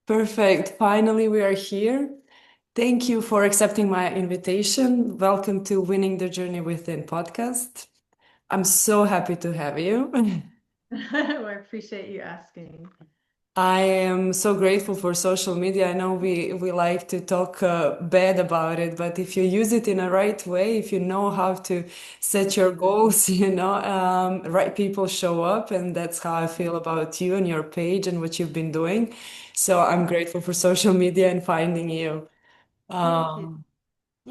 Perfect. Finally, we are here. Thank you for accepting my invitation. Welcome to Winning the Journey Within podcast. I'm so happy to have you. I appreciate you asking. I am so grateful for social media. I know we like to talk bad about it, but if you use it in a right way, if you know how to set your goals, right people show up, and that's how I feel about you and your page and what you've been doing. So I'm grateful for social media and finding you. Thank you. Um,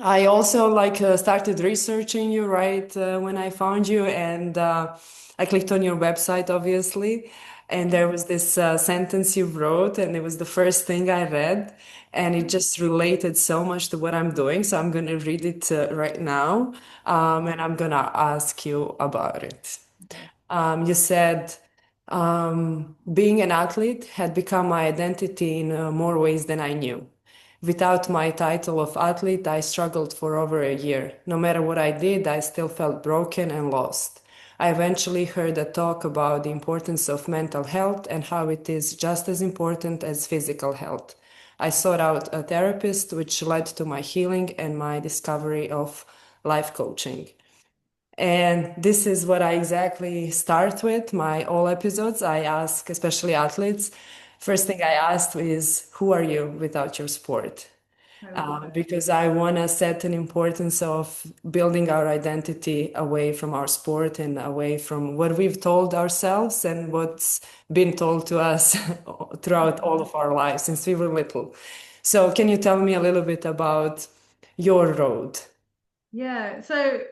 I also started researching you right when I found you, and I clicked on your website, obviously, and there was this sentence you wrote, and it was the first thing I read, and it just related so much to what I'm doing. So I'm going to read it right now, and I'm going to ask you about it. Okay. You said being an athlete had become my identity in more ways than I knew. Without my title of athlete, I struggled for over a year. No matter what I did, I still felt broken and lost. I eventually heard a talk about the importance of mental health and how it is just as important as physical health. I sought out a therapist, which led to my healing and my discovery of life coaching. And this is what I exactly start with my all episodes. I ask, especially athletes, first thing I asked is, who are you without your sport? I love that. Because I want to set an importance of building our identity away from our sport and away from what we've told ourselves and what's been told to us throughout all Mhm. of our lives since we were little. So, can you tell me a little bit about your road? Yeah, so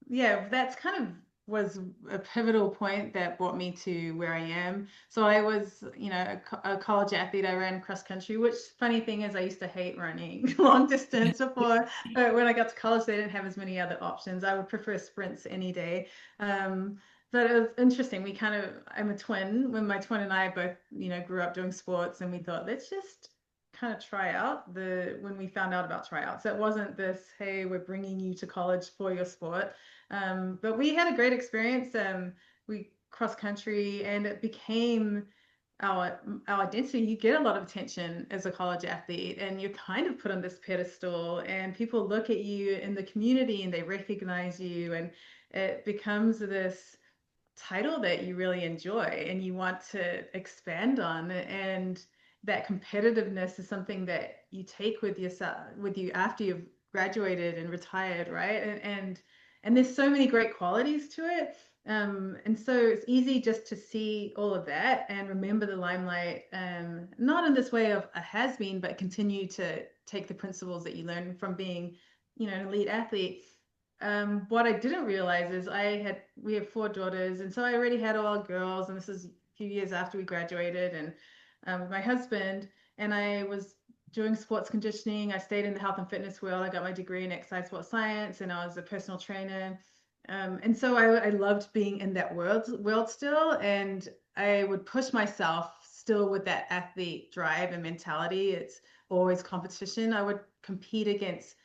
yeah, that's kind of was a pivotal point that brought me to where I am. So I was, a college athlete. I ran cross country, which funny thing is I used to hate running long distance before. When I got to college, they didn't have as many other options. I would prefer sprints any day. Um, but it was interesting. I'm a twin. When my twin and I both, grew up doing sports, and we thought, let's just kind of try out when we found out about tryouts. It wasn't this, hey, we're bringing you to college for your sport. But we had a great experience. We cross country, and it became our identity. You get a lot of attention as a college athlete, and you're kind of put on this pedestal, and people look at you in the community and they recognize you, and it becomes this title that you really enjoy and you want to expand on. And that competitiveness is something that you take with you after you've graduated and retired, right? And there's so many great qualities to it. And so it's easy just to see all of that and remember the limelight, not in this way of a has been, but continue to take the principles that you learn from being, an elite athlete. What I didn't realize is we have four daughters, and so I already had all girls, and this is a few years after we graduated, and my husband and I was doing sports conditioning. I stayed in the health and fitness world. I got my degree in exercise sports science, and I was a personal trainer. And so I loved being in that world still, and I would push myself still with that athlete drive and mentality. It's always competition. I would compete against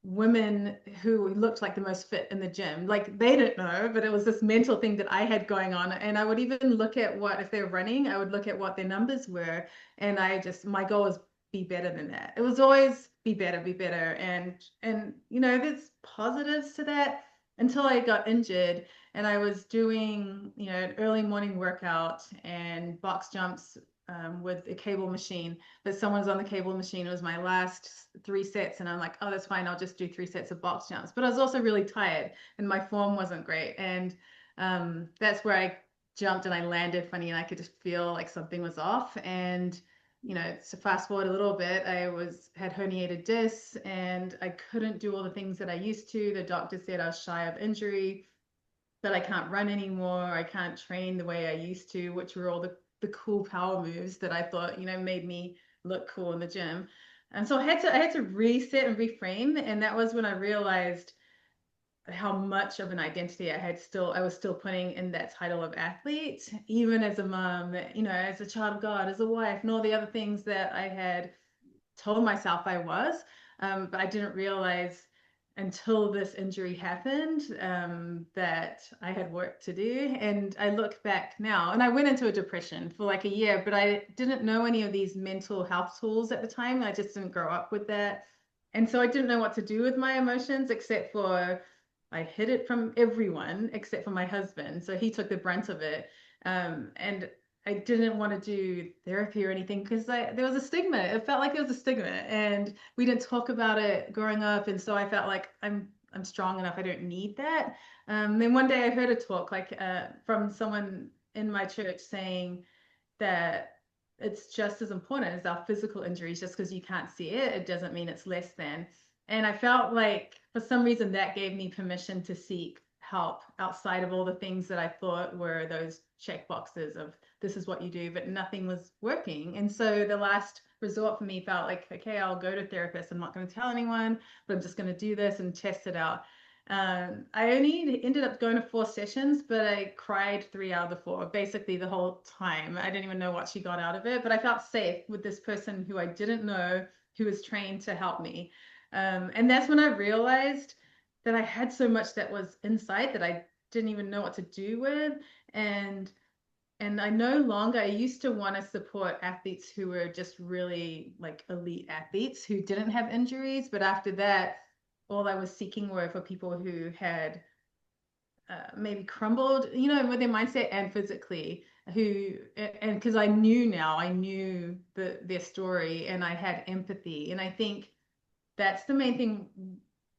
women who looked like the most fit in the gym. Like they didn't know, but it was this mental thing that I had going on. And I would even look at if they're running, I would look at what their numbers were. And my goal was be better than that. It was always be better, be better. And there's positives to that until I got injured and I was doing, an early morning workout and box jumps with a cable machine, but someone's on the cable machine. It was my last 3 sets, and I'm like, oh, that's fine. I'll just do 3 sets of box jumps. But I was also really tired, and my form wasn't great. And that's where I jumped and I landed funny, and I could just feel like something was off. And so fast forward a little bit, had herniated discs, and I couldn't do all the things that I used to. The doctor said I was shy of injury, that I can't run anymore. I can't train the way I used to, which were all the cool power moves that I thought, made me look cool in the gym. And so I had to reset and reframe. And that was when I realized how much of an identity I was still putting in that title of athlete, even as a mom, as a child of God, as a wife, and all the other things that I had told myself I was. But I didn't realize until this injury happened, that I had work to do. And I look back now, and I went into a depression for like a year, but I didn't know any of these mental health tools at the time. I just didn't grow up with that. And so I didn't know what to do with my emotions, except for I hid it from everyone except for my husband. So he took the brunt of it. And I didn't want to do therapy or anything because there was a stigma. It felt like there was a stigma, and we didn't talk about it growing up. And so I felt like I'm strong enough. I don't need that. Then one day I heard a talk like from someone in my church saying that it's just as important as our physical injuries. Just because you can't see it, it doesn't mean it's less than. And I felt like for some reason that gave me permission to seek help outside of all the things that I thought were those check boxes of this is what you do, but nothing was working. And so the last resort for me felt like, okay, I'll go to therapist. I'm not going to tell anyone, but I'm just going to do this and test it out. I only ended up going to 4 sessions, but I cried 3 out of the 4, basically the whole time. I didn't even know what she got out of it, but I felt safe with this person who I didn't know, who was trained to help me. And that's when I realized that I had so much that was inside that I didn't even know what to do with. And and I no longer, I used to want to support athletes who were just really like elite athletes who didn't have injuries. But after that, all I was seeking were for people who had maybe crumbled, with their mindset and physically, who, and because I knew now, I knew their story and I had empathy. And I think that's the main thing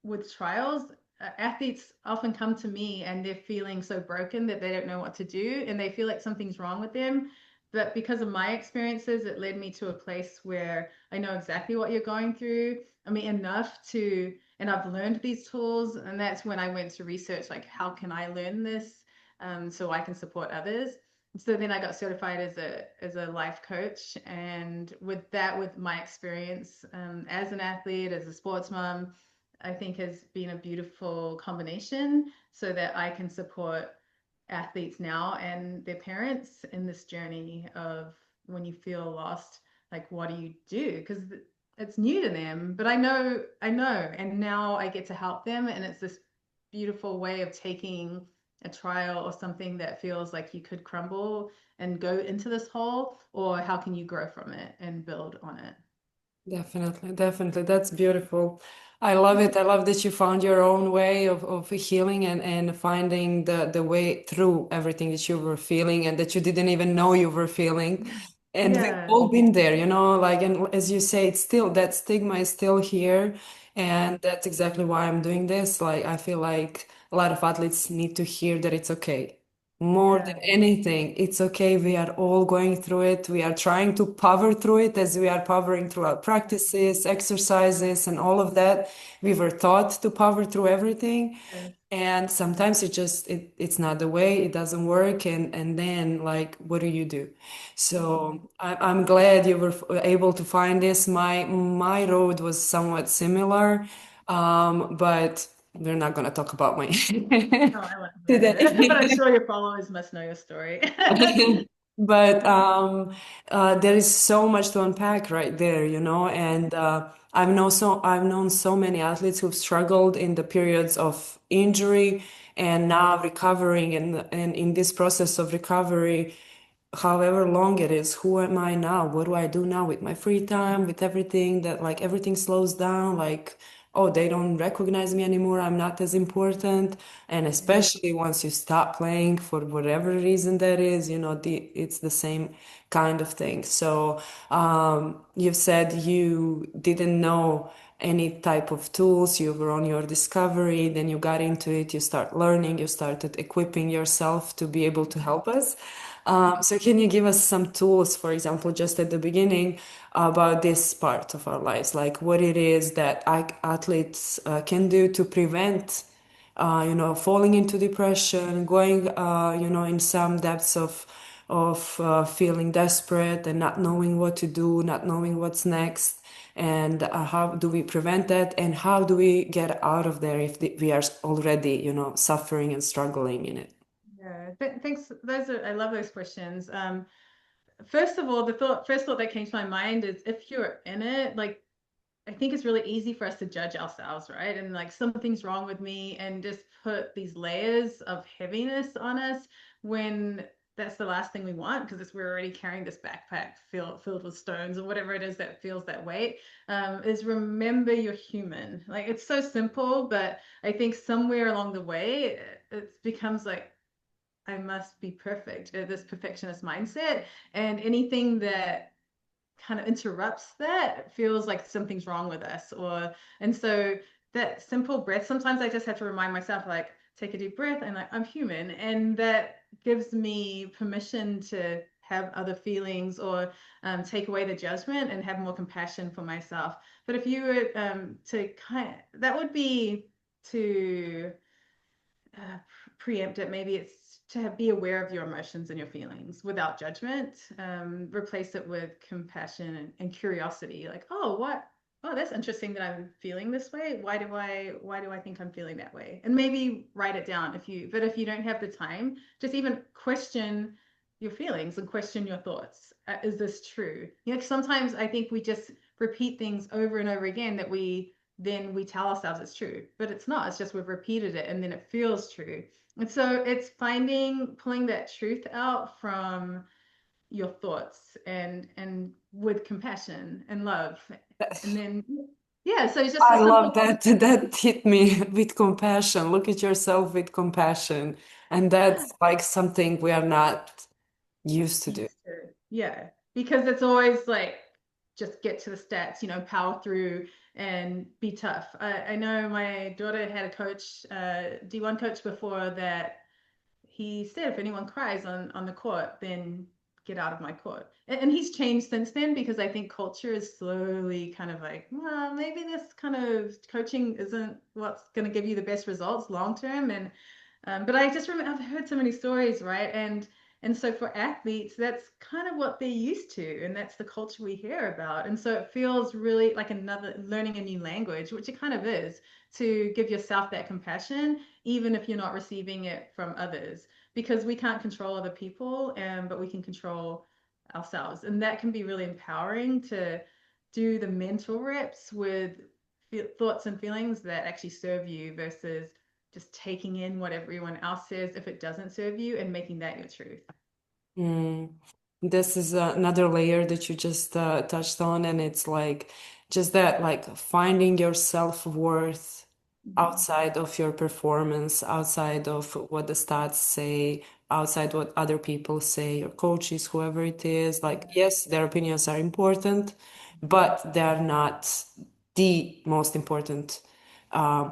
with trials. Athletes often come to me and they're feeling so broken that they don't know what to do and they feel like something's wrong with them. But because of my experiences, it led me to a place where I know exactly what you're going through. I mean, enough to, and I've learned these tools. And that's when I went to research, like, how can I learn this so I can support others? So then I got certified as a life coach, and with that, with my experience as an athlete, as a sports mom, I think has been a beautiful combination so that I can support athletes now and their parents in this journey of when you feel lost, like what do you do? Because it's new to them, but I know, and now I get to help them, and it's this beautiful way of taking a trial or something that feels like you could crumble and go into this hole, or how can you grow from it and build on it? Definitely, definitely. That's beautiful. I love it. I love that you found your own way of healing and finding the way through everything that you were feeling and that you didn't even know you were feeling. And we've Yeah, all been there, like, and as you say, it's still, that stigma is still here. yeah, And that's exactly why I'm doing this. Like, I feel like a lot of athletes need to hear that it's okay. More than yeah, anything, it's okay. We are all going through it. We are trying to power through it as we are powering through our practices, exercises, and all of that. We were taught to power through everything. yes, And sometimes it's not the way, it doesn't work. And then, like, what do you do? mhm, So I'm glad you were able to find this. My road was somewhat similar, but we're not going to talk about my oh, I love it. But I'm today. sure your followers must know your story. But there is so much to unpack right there, and I've known so many athletes who've struggled in the periods of injury and now recovering, and in this process of recovery, however long it is, who am I now? What do I do now with my free time, with everything that, like, everything slows down, like, oh, they don't recognize me anymore, I'm not as important. And Yeah, especially once you stop playing for whatever reason that is, it's the same kind of thing. So you've said you didn't know any type of tools, you were on your discovery, then you got into it, you start learning, you started equipping yourself to be able to help us. So can you give us some tools, for example, just at the beginning about this part of our lives, like what it is that athletes can do to prevent, falling into depression, going, in some depths of feeling desperate and not knowing what to do, not knowing what's next, and how do we prevent that, and how do we get out of there if we are already, suffering and struggling in it? yeah. Thanks. I love those questions. First of all, first thought that came to my mind is if you're in it, like I think it's really easy for us to judge ourselves, right? And like something's wrong with me and just put these layers of heaviness on us when that's the last thing we want because we're already carrying this backpack filled with stones or whatever it is that feels that weight. Is remember you're human. Like it's so simple, but I think somewhere along the way it becomes like I must be perfect, this perfectionist mindset, and anything that kind of interrupts that feels like something's wrong with us. Or and so that simple breath, sometimes I just have to remind myself, like, take a deep breath and like I'm human, and that gives me permission to have other feelings or take away the judgment and have more compassion for myself. But if you were to kind of, that would be to uh, preempt it. Maybe it's to be aware of your emotions and your feelings without judgment. Replace it with compassion and curiosity. Like, oh, what? Oh, that's interesting that I'm feeling this way. Why do I think I'm feeling that way? And maybe write it down but if you don't have the time, just even question your feelings and question your thoughts. Is this true? You know, sometimes I think we just repeat things over and over again that then we tell ourselves it's true, but it's not. It's just we've repeated it and then it feels true. And so it's pulling that truth out from your thoughts and with compassion and love. And then, yeah, so it's just a I simple, love that. That hit me with compassion. Look at yourself with compassion. And yeah, that's like something we are not used to do. used to. Yeah, because it's always like just get to the stats, power through and be tough. I know my daughter had a coach, D1 coach before that he said if anyone cries on the court, then get out of my court. And he's changed since then because I think culture is slowly kind of like, well, maybe this kind of coaching isn't what's going to give you the best results long term. And but I just remember I've heard so many stories, right? And so for athletes, that's kind of what they're used to, and that's the culture we hear about. And so it feels really like another learning a new language, which it kind of is, to give yourself that compassion, even if you're not receiving it from others, because we can't control other people, but we can control ourselves, and that can be really empowering to do the mental reps with thoughts and feelings that actually serve you versus just taking in what everyone else says if it doesn't serve you and making that your truth. Mm. This is another layer that you just touched on, and it's like just that, like finding your self-worth Mhm. outside of your performance, outside of what the stats say, outside what other people say, your coaches, whoever it is. Like, yes, their opinions are important, but they are not the most important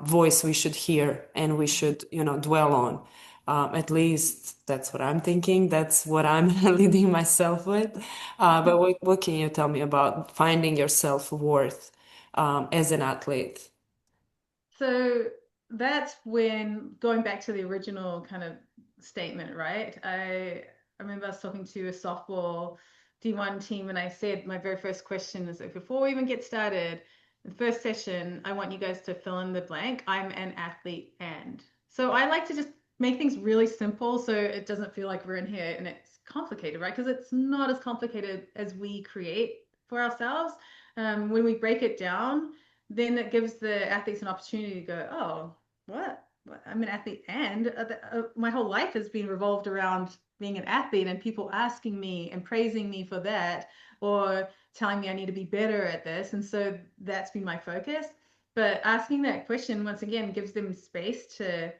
voice we should hear and we should, dwell on. At least that's what I'm thinking. That's what I'm leading myself with. But what can you tell me about finding your self-worth as an athlete? So that's when going back to the original kind of statement, right? I remember I was talking to a softball D1 team, and I said my very first question is like, before we even get started, the first session, I want you guys to fill in the blank. I'm an athlete, and so I like to just make things really simple so it doesn't feel like we're in here and it's complicated, right? Because it's not as complicated as we create for ourselves. When we break it down, then it gives the athletes an opportunity to go, oh, what? I'm an athlete, and my whole life has been revolved around being an athlete, and people asking me and praising me for that, or telling me I need to be better at this. And so that's been my focus. But asking that question once again gives them space to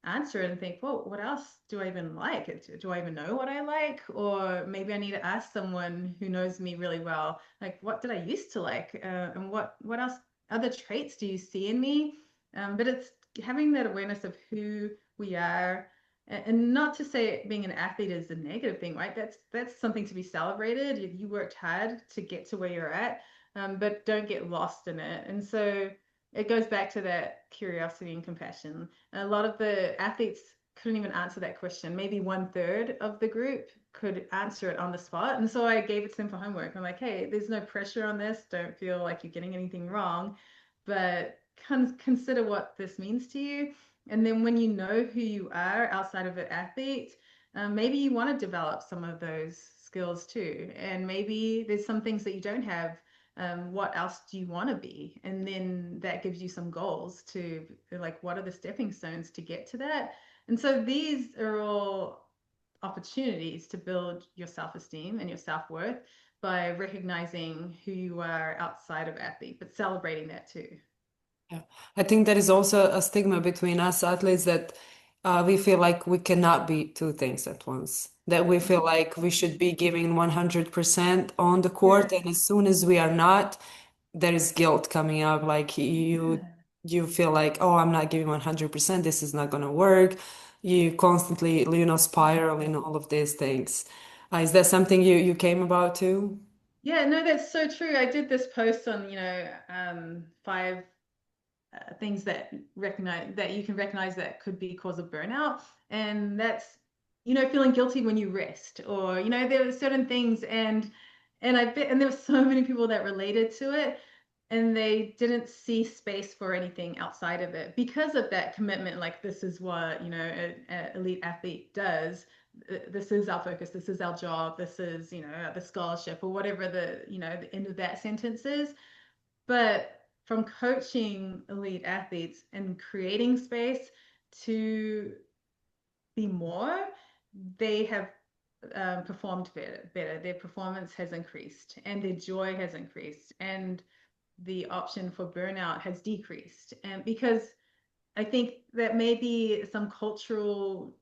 answer it and think, well, what else do I even like? Do I even know what I like? Or maybe I need to ask someone who knows me really well, like, what did I used to like? And what else, other traits do you see in me? But it's having that awareness of who we are. And not to say being an athlete is a negative thing, right? That's something to be celebrated. You worked hard to get to where you're at, but don't get lost in it. And so it goes back to that curiosity and compassion. And a lot of the athletes couldn't even answer that question. Maybe one third of the group could answer it on the spot. And so I gave it to them for homework. I'm like, hey, there's no pressure on this. Don't feel like you're getting anything wrong, but consider what this means to you. And then when you know who you are outside of an athlete, maybe you want to develop some of those skills too. And maybe there's some things that you don't have what else do you want to be? And then that gives you some goals to like, what are the stepping stones to get to that? And so these are all opportunities to build your self-esteem and your self-worth by recognizing who you are outside of athlete, but celebrating that too. Yeah. I think there is also a stigma between us athletes that we feel like we cannot be two things at once. That we feel like we should be giving 100% on the Yeah. court, and as soon as we are not, there is guilt coming up. Like Yeah. you feel like, oh, I'm not giving 100%. This is not gonna work. You constantly, spiral in all of these things. Is that something you came about too? Yeah, no, that's so true. I did this post on, five things that recognize that you can recognize that could be cause of burnout, and that's feeling guilty when you rest, or there are certain things, and I bet, and there were so many people that related to it, and they didn't see space for anything outside of it because of that commitment. Like, this is what an elite athlete does. This is our focus. This is our job. This is the scholarship, or whatever the end of that sentence is. But from coaching elite athletes and creating space to be more, they have performed better. Their performance has increased, and their joy has increased, and the option for burnout has decreased. And because I think that may be some cultural,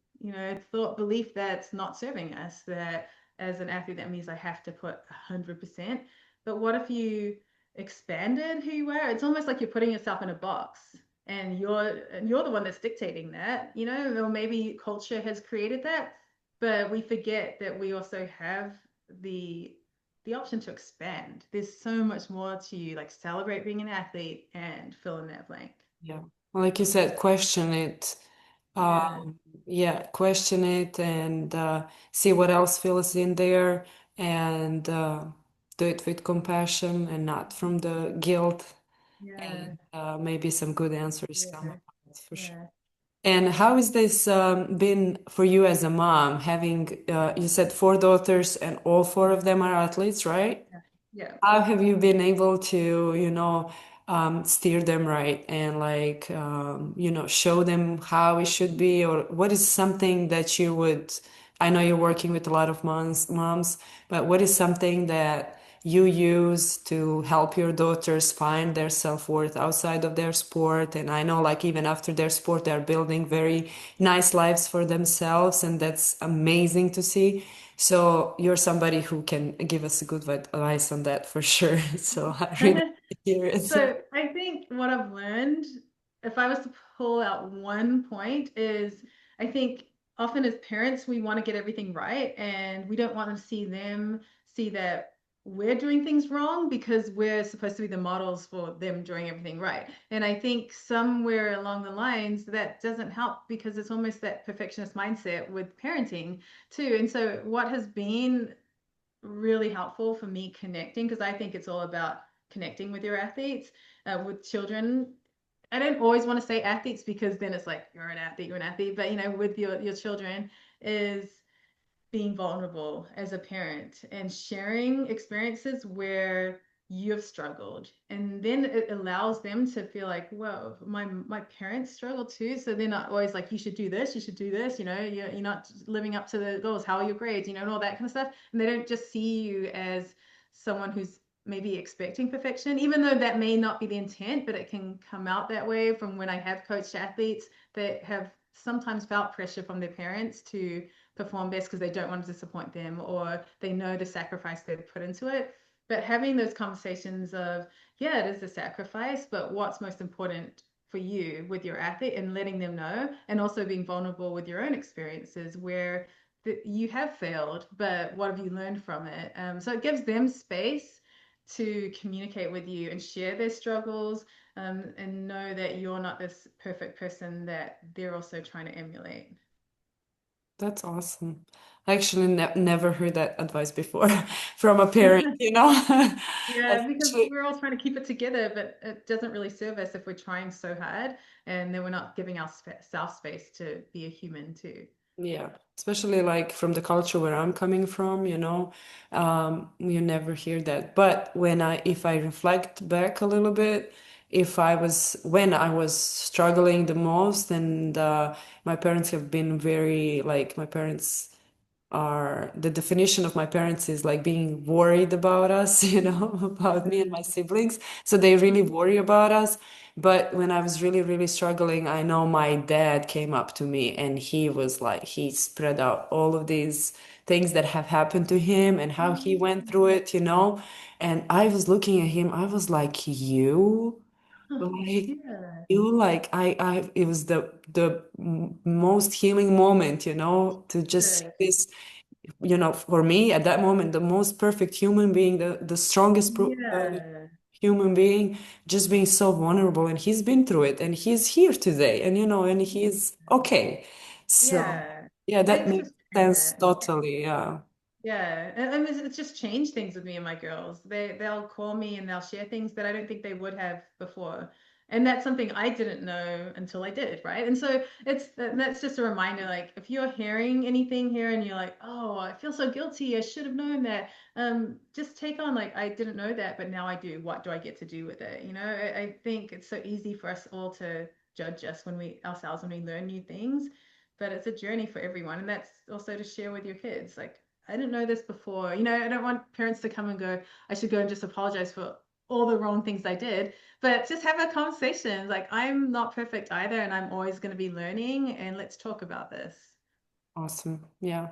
thought belief that's not serving us, that as an athlete, that means I have to put 100%. But what if you expanded who you are? It's almost like you're putting yourself in a box, and you're the one that's dictating that, or maybe culture has created that, but we forget that we also have the the option to expand. There's so much more to you, like celebrate being an athlete and fill in that blank. Yeah. Like you said, question it. Yeah. Yeah, question it and see what else fills in there and do it with compassion and not from the guilt. Yeah. And maybe some good answers come Yeah. out for sure. Yeah. And how has this been for you as a mom, having, you said four daughters and all four of them are athletes, right? Yeah. Yeah. How have you been able to, steer them right and like, show them how it should be, or what is something that you would, I know you're working with a lot of moms, but what is something that you use to help your daughters find their self-worth outside of their sport? And I know like even after their sport, they're building very nice lives for themselves, and that's amazing to see. So you're somebody who can give us a good advice on that for sure. So I really hear it. So I think what I've learned, if I was to pull out one point, is I think often as parents, we want to get everything right, and we don't want to see that we're doing things wrong because we're supposed to be the models for them doing everything right. And I think somewhere along the lines that doesn't help, because it's almost that perfectionist mindset with parenting too. And so what has been really helpful for me connecting, because I think it's all about connecting with your athletes, with children. I don't always want to say athletes because then it's like you're an athlete, but with your children, is being vulnerable as a parent and sharing experiences where you've struggled, and then it allows them to feel like, whoa, my parents struggle too, so they're not always like, you should do this, you should do this, you're not living up to the goals, how are your grades, and all that kind of stuff, and they don't just see you as someone who's maybe expecting perfection, even though that may not be the intent, but it can come out that way. From when I have coached athletes that have sometimes felt pressure from their parents to perform best because they don't want to disappoint them, or they know the sacrifice they've put into it. But having those conversations of, yeah, it is a sacrifice, but what's most important for you with your athlete, and letting them know, and also being vulnerable with your own experiences where you have failed, but what have you learned from it? So it gives them space to communicate with you and share their struggles, and know that you're not this perfect person that they're also trying to emulate. That's awesome. I actually never heard that advice before from a parent. Yeah, because Especially, we're all trying to keep it together, but it doesn't really serve us if we're trying so hard and then we're not giving ourselves space to be a human too. Yeah, especially like from the culture where I'm coming from, you never hear that. But if I reflect back a little bit, if I was, when I was struggling the most, and my parents have been very, like, my parents are, the definition of my parents is like being worried about us, about me and my Mm, siblings. So they really mm, worry about us. But when I was really, really struggling, I know my dad came up to me and he was like, he spread out all of these things that have happened to him and how he went mm. through it. And I was looking at him, I was like, you? Like, Yeah, it was the most healing moment, to just see good. this, for me at that moment, the most perfect human being, the strongest Yeah, human being, just being so vulnerable. And he's been through it and he's here today, and he's okay. So, yeah. yeah, that Thanks for makes sharing sense that. totally. Yeah. Yeah, and it's just changed things with me and my girls. They'll call me and they'll share things that I don't think they would have before. And that's something I didn't know until I did, right? And so that's just a reminder, like if you're hearing anything here and you're like, oh, I feel so guilty, I should have known that. Just take on like I didn't know that, but now I do. What do I get to do with it? I think it's so easy for us all to judge us when we learn new things, but it's a journey for everyone, and that's also to share with your kids. Like I didn't know this before. I don't want parents to come and go, I should go and just apologize for all the wrong things I did. But just have a conversation. Like, I'm not perfect either, and I'm always going to be learning, and let's talk about this. Awesome. Yeah.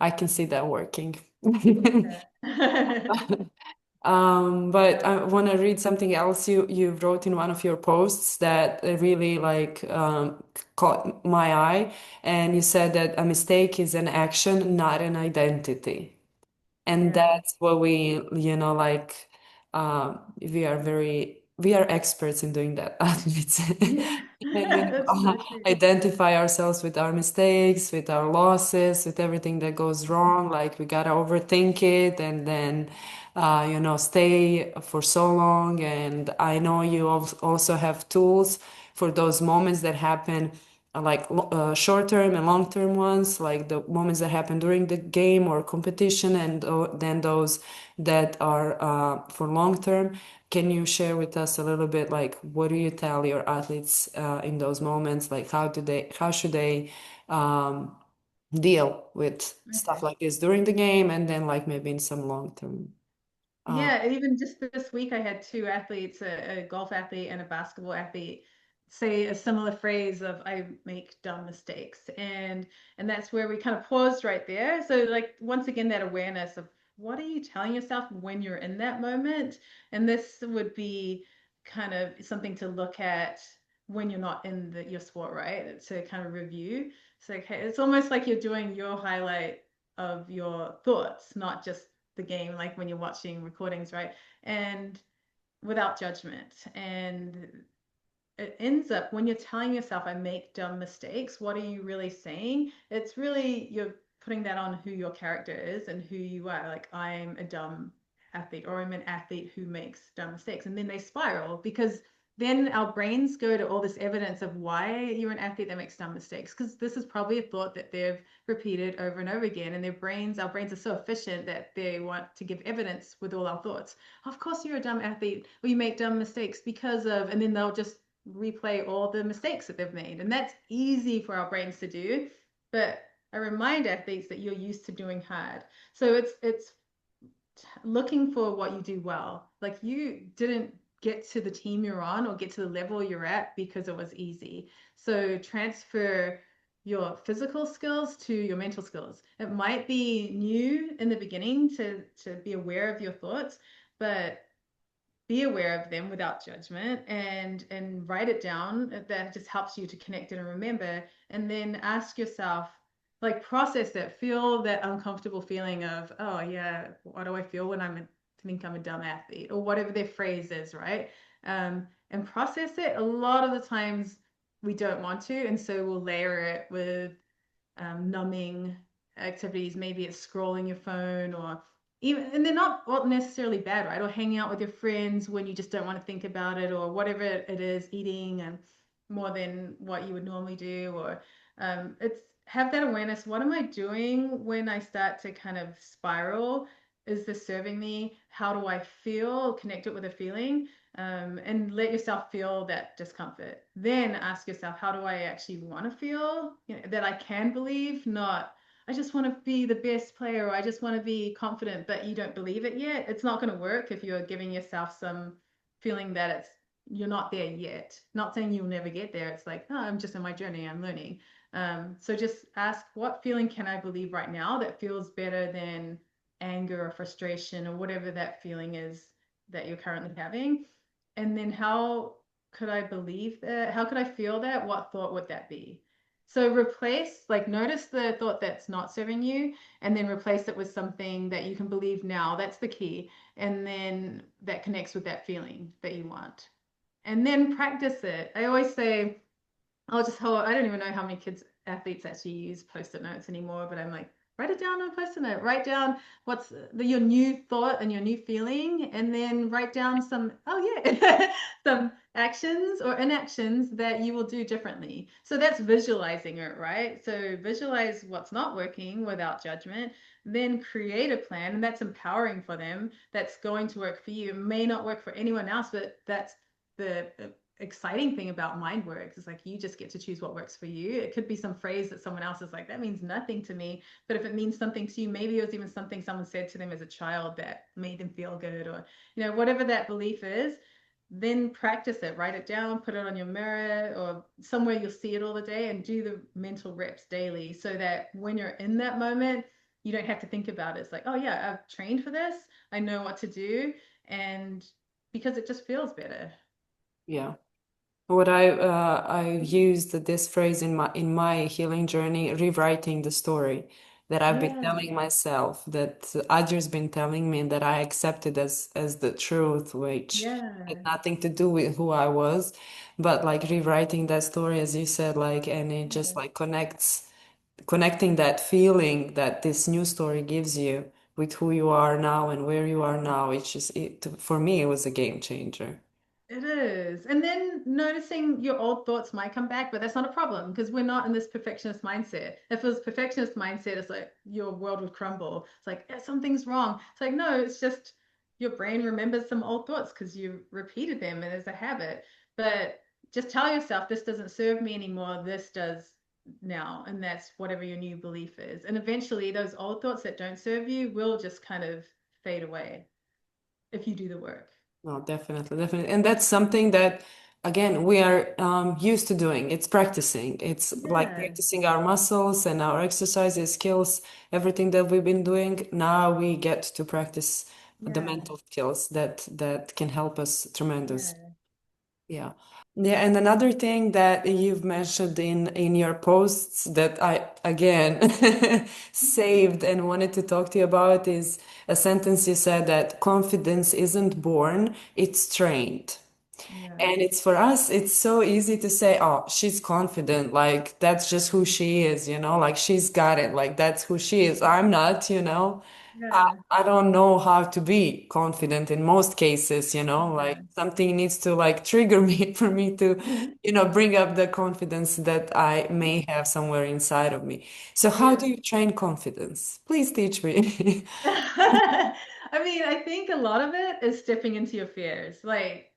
I can see that working. Yeah. But I want to read something else you wrote in one of your posts that really like caught my eye, and you said that a mistake is an action, not an identity. And Yeah. that's what like, we are experts in doing that, athletes. Yeah. And, That's so true. identify ourselves with our mistakes, with our losses, with everything that goes Mm. wrong. Like, we gotta overthink it and then, stay for so long. And I know you also have tools for those moments that happen, like short term and long term ones, like the moments that happen during the game or competition, and then those that are for long term. Can you share with us a little bit, like, what do you tell your athletes in those moments? Like, how should they um, deal with stuff Okay. like this during the game, and then like maybe in some long term? Uh, Yeah, even just this week, I had two athletes, a golf athlete and a basketball athlete, say a similar phrase of "I make dumb mistakes," and that's where we kind of paused right there. So, like once again, that awareness of what are you telling yourself when you're in that moment, and this would be kind of something to look at when you're not in your sport, right? To kind of review. So, okay, it's almost like you're doing your highlight of your thoughts, not just the game, like when you're watching recordings, right? And without judgment. And it ends up when you're telling yourself, I make dumb mistakes, what are you really saying? It's really, you're putting that on who your character is and who you are. Like, I'm a dumb athlete, or I'm an athlete who makes dumb mistakes. And then they spiral because then our brains go to all this evidence of why you're an athlete that makes dumb mistakes, because this is probably a thought that they've repeated over and over again, and our brains are so efficient that they want to give evidence with all our thoughts. Of course you're a dumb athlete, or you make dumb mistakes because of, and then they'll just replay all the mistakes that they've made, and that's easy for our brains to do. But I remind athletes that you're used to doing hard, so it's looking for what you do well. Like, you didn't get to the team you're on or get to the level you're at because it was easy. So transfer your physical skills to your mental skills. It might be new in the beginning to be aware of your thoughts, but be aware of them without judgment, and write it down. That just helps you to connect it and remember, and then ask yourself, like, process it, feel that uncomfortable feeling of, oh yeah, what do I feel when think I'm a dumb athlete, or whatever their phrase is, right? And process it. A lot of the times we don't want to, and so we'll layer it with numbing activities. Maybe it's scrolling your phone, or even, and they're not all necessarily bad, right? Or hanging out with your friends when you just don't want to think about it, or whatever it is, eating and more than what you would normally do, or it's have that awareness. What am I doing when I start to kind of spiral? Is this serving me? How do I feel? Connect it with a feeling, and let yourself feel that discomfort. Then ask yourself, how do I actually want to feel? You know, that I can believe, not I just want to be the best player or I just want to be confident, but you don't believe it yet. It's not going to work if you're giving yourself some feeling that you're not there yet. Not saying you'll never get there. It's like, oh, I'm just in my journey, I'm learning. So just ask, what feeling can I believe right now that feels better than anger or frustration or whatever that feeling is that you're currently having? And then how could I believe that? How could I feel that? What thought would that be? So replace, like, notice the thought that's not serving you, and then replace it with something that you can believe now. That's the key. And then that connects with that feeling that you want. And then practice it. I always say, I'll just hold, I don't even know how many kids athletes actually use post-it notes anymore, but I'm like, write it down on a post-it note. Write down what's your new thought and your new feeling, and then write down some, oh yeah, some actions or inactions that you will do differently. So that's visualizing it, right? So visualize what's not working without judgment, then create a plan, and that's empowering for them. That's going to work for you. It may not work for anyone else, but that's the exciting thing about mind works. Is like you just get to choose what works for you. It could be some phrase that someone else is like, that means nothing to me, but if it means something to you, maybe it was even something someone said to them as a child that made them feel good, or whatever that belief is. Then practice it, write it down, put it on your mirror or somewhere you'll see it all the day, and do the mental reps daily so that when you're in that moment, you don't have to think about it. It's like, oh yeah, I've trained for this, I know what to do, and because it just feels better. Yeah. What I used this phrase in my healing journey, rewriting the story that I've been Yeah. telling myself, that others been telling me, and that I accepted as the truth, which had Yeah. nothing to do with who I was, but like rewriting that story, as you said, like, and it just Yeah. like connecting that feeling that this new story gives you with who you are now and where you are now. It's just for me, it was a game changer. It is. And then noticing your old thoughts might come back, but that's not a problem because we're not in this perfectionist mindset. If it was perfectionist mindset, it's like your world would crumble. It's like, something's wrong. It's like, no, it's just your brain remembers some old thoughts because you repeated them and as a habit. But just tell yourself, this doesn't serve me anymore. This does now. And that's whatever your new belief is. And eventually, those old thoughts that don't serve you will just kind of fade away if you do the work. No, definitely, definitely. And that's something that, again, we are used to doing. It's practicing. It's like Yeah. practicing our muscles and our exercises, skills, everything that we've been doing. Now we get to practice the Yeah. mental skills that can help us tremendous. Yeah. Yeah. Yeah, and another thing that you've mentioned in your posts that I again saved and wanted to talk to you about is a sentence you said that confidence isn't born, it's trained. Yeah. And it's for us, it's so easy to say, oh, she's confident. Like, that's just who she is, like she's got it. Like, that's who she is. I'm not. I, Yeah. I don't know how to be confident in most cases, like Yeah. something needs to like trigger me for me to, bring up the confidence that I may have somewhere inside of me. So, how Yeah. do you train confidence? Please teach me. I mean, I think a lot of it is stepping into your fears. Like,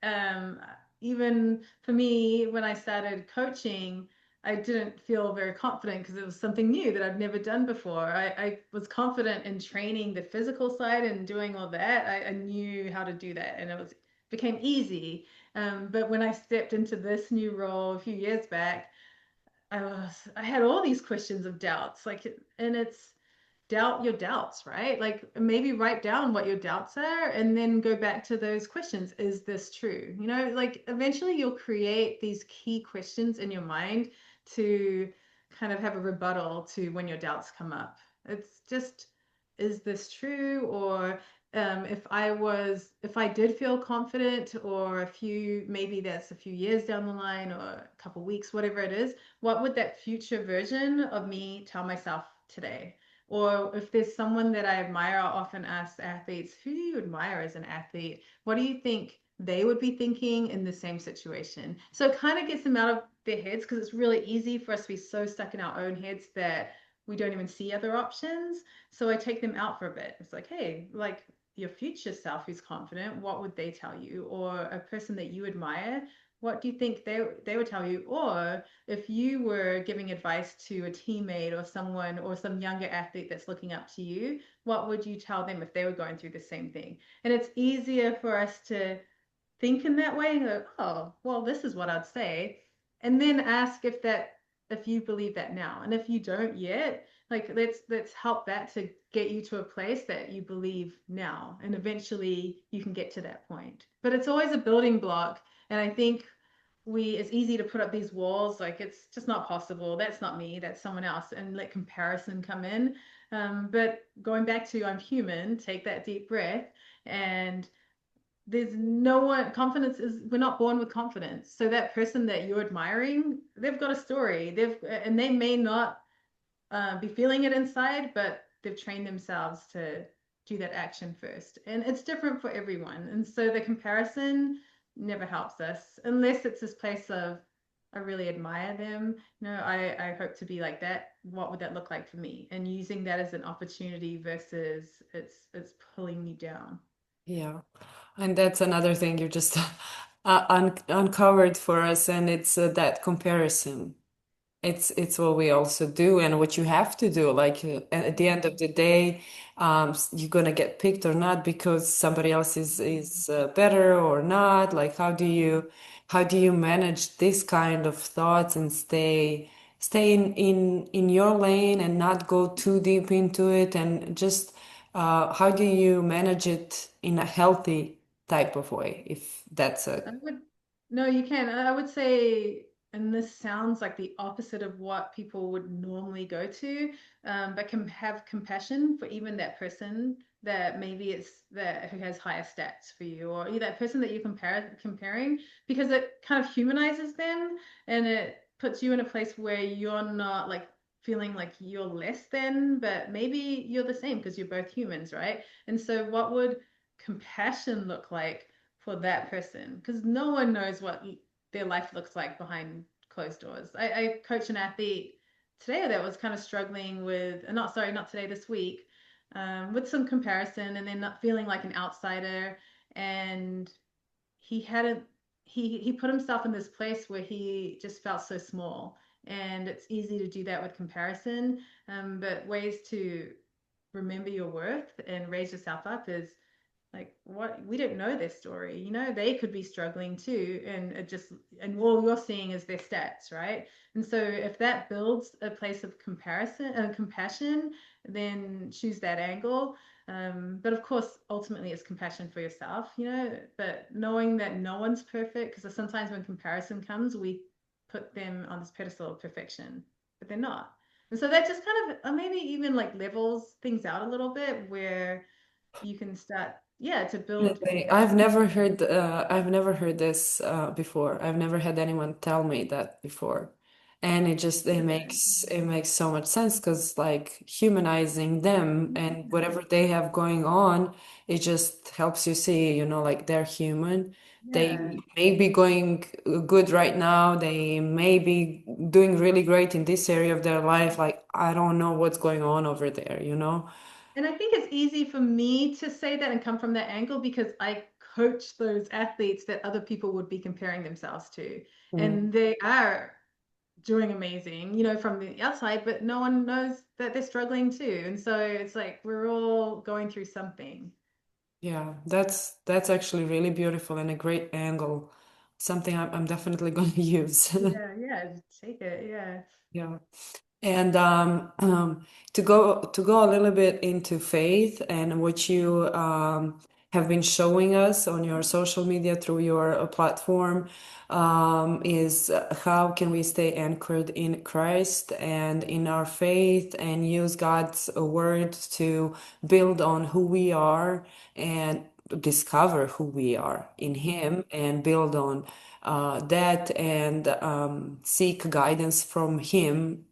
even for me, when I started coaching, I didn't feel very confident because it was something new that I'd never done before. I was confident in training the physical side and doing all that. I knew how to do that, and became easy. But when I stepped into this new role a few years back, I had all these questions of doubts, like, and it's doubt your doubts, right? Like maybe write down what your doubts are and then go back to those questions. Is this true? Like eventually you'll create these key questions in your mind to kind of have a rebuttal to when your doubts come up. It's just, is this true? Or if I did feel confident, or maybe that's a few years down the line or a couple weeks, whatever it is, what would that future version of me tell myself today? Or if there's someone that I admire, I often ask athletes, who do you admire as an athlete? What do you think they would be thinking in the same situation. So it kind of gets them out of their heads because it's really easy for us to be so stuck in our own heads that we don't even see other options. So I take them out for a bit. It's like, hey, like your future self who's confident, what would they tell you? Or a person that you admire, what do you think they would tell you? Or if you were giving advice to a teammate or someone or some younger athlete that's looking up to you, what would you tell them if they were going through the same thing? And it's easier for us to think in that way and go, oh, well, this is what I'd say. And then ask if you believe that now. And if you don't yet, like let's help that to get you to a place that you believe now. And eventually you can get to that point. But it's always a building block. And I think it's easy to put up these walls, like it's just not possible. That's not me, that's someone else, and let comparison come in. But going back to I'm human, take that deep breath and there's no one confidence is we're not born with confidence, so that person that you're admiring, they've got a story, and they may not be feeling it inside, but they've trained themselves to do that action first, and it's different for everyone. And so the comparison never helps us unless it's this place of I really admire them, I hope to be like that, what would that look like for me, and using that as an opportunity versus it's pulling you down. Yeah. And that's another thing you just uncovered for us, and it's that comparison. It's what we also do and what you have to do. Like at the end of the day, you're gonna get picked or not because somebody else is better or not. Like how do you manage this kind of thoughts and stay in your lane and not go too deep into it, and just how do you manage it in a healthy type of way, if that's a I would, no, you can. I would say, and this sounds like the opposite of what people would normally go to, but can have compassion for even that person that maybe it's that who has higher stats for you, or that person that you're comparing, because it kind of humanizes them and it puts you in a place where you're not like feeling like you're less than, but maybe you're the same because you're both humans, right? And so, what would compassion look like for that person? Because no one knows what their life looks like behind closed doors. I coach an athlete today that was kind of struggling with, not sorry, not today, this week, with some comparison and then not feeling like an outsider. And he hadn't, he put himself in this place where he just felt so small. And it's easy to do that with comparison. But ways to remember your worth and raise yourself up is like what we don't know their story, they could be struggling too, and it just and all you're seeing is their stats, right? And so if that builds a place of comparison and compassion, then choose that angle. But of course ultimately it's compassion for yourself, but knowing that no one's perfect, because sometimes when comparison comes we put them on this pedestal of perfection, but they're not. And so that just kind of maybe even like levels things out a little bit where you can start, yeah, to build Definitely. that I've never heard this before. I've never had anyone tell me that before. And it makes so much sense because like humanizing them and whatever they have going on, it just helps you see, like they're human. They yeah. may be going good right now. They may be doing really great in this area of their life. Like I don't know what's going on over there. And I think it's easy for me to say that and come from that angle because I coach those athletes that other people would be comparing themselves to. Mm. And they are doing amazing, from the outside, but no one knows that they're struggling too. And so it's like we're all going through something. Yeah, that's actually really beautiful and a great angle. Something I'm definitely going to use. Yeah, yeah, just take it. Yeah. Yeah. And to go a little bit into faith and what you have been showing us on your social media through your platform is how can we stay anchored in Christ and in our faith and use God's word to build on who we are and discover who we are in Him and build on that and seek guidance from Him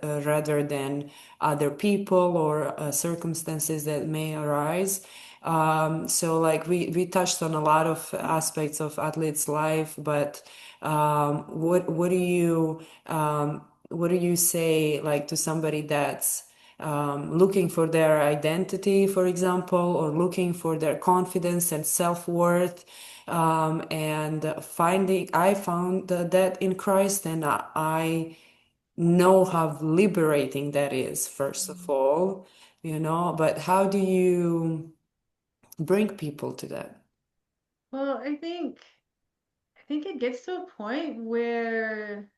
rather than other people or circumstances that may arise. So like we touched on a lot of aspects of athletes' life, but what do you say like to somebody that's looking for their identity, for example, or looking for their confidence and self-worth? And I found that in Christ, and I know how liberating that is, first of all, but how do you bring people to that? Well, I think it gets to a point where,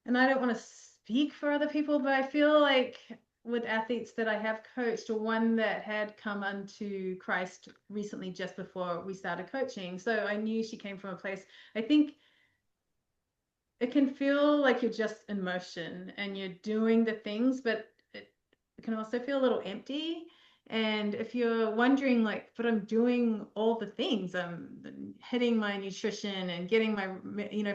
and I don't want to speak for other people, but I feel like with athletes that I have coached, or one that had come unto Christ recently just before we started coaching. So I knew she came from a place, I think it can feel like you're just in motion and you're doing the things, but it can also feel a little empty. And if you're wondering, like, but I'm doing all the things, I'm hitting my nutrition and getting my,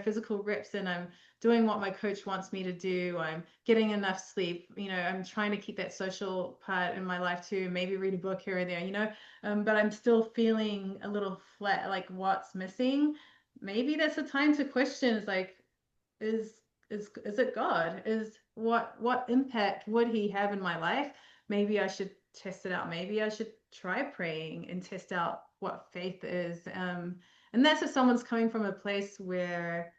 physical reps, and I'm doing what my coach wants me to do. I'm getting enough sleep. I'm trying to keep that social part in my life too. Maybe read a book here or there. But I'm still feeling a little flat. Like, what's missing? Maybe that's a time to question. Is like, is is it God? Is what impact would he have in my life? Maybe I should test it out. Maybe I should try praying and test out what faith is. And that's if someone's coming from a place where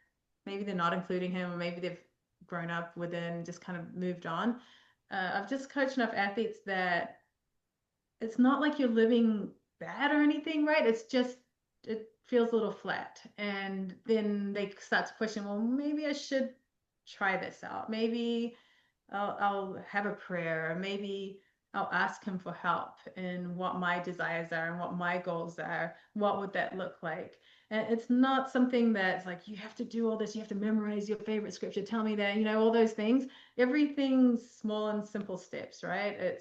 maybe they're not including him, or maybe they've grown up within, just kind of moved on. I've just coached enough athletes that it's not like you're living bad or anything, right? It's just it feels a little flat. And then they start to question, well, maybe I should try this out. Maybe I'll have a prayer, or maybe I'll ask him for help in what my desires are and what my goals are. What would that look like? And it's not something that's like, you have to do all this, you have to memorize your favorite scripture, tell me that, all those things. Everything's small and simple steps, right?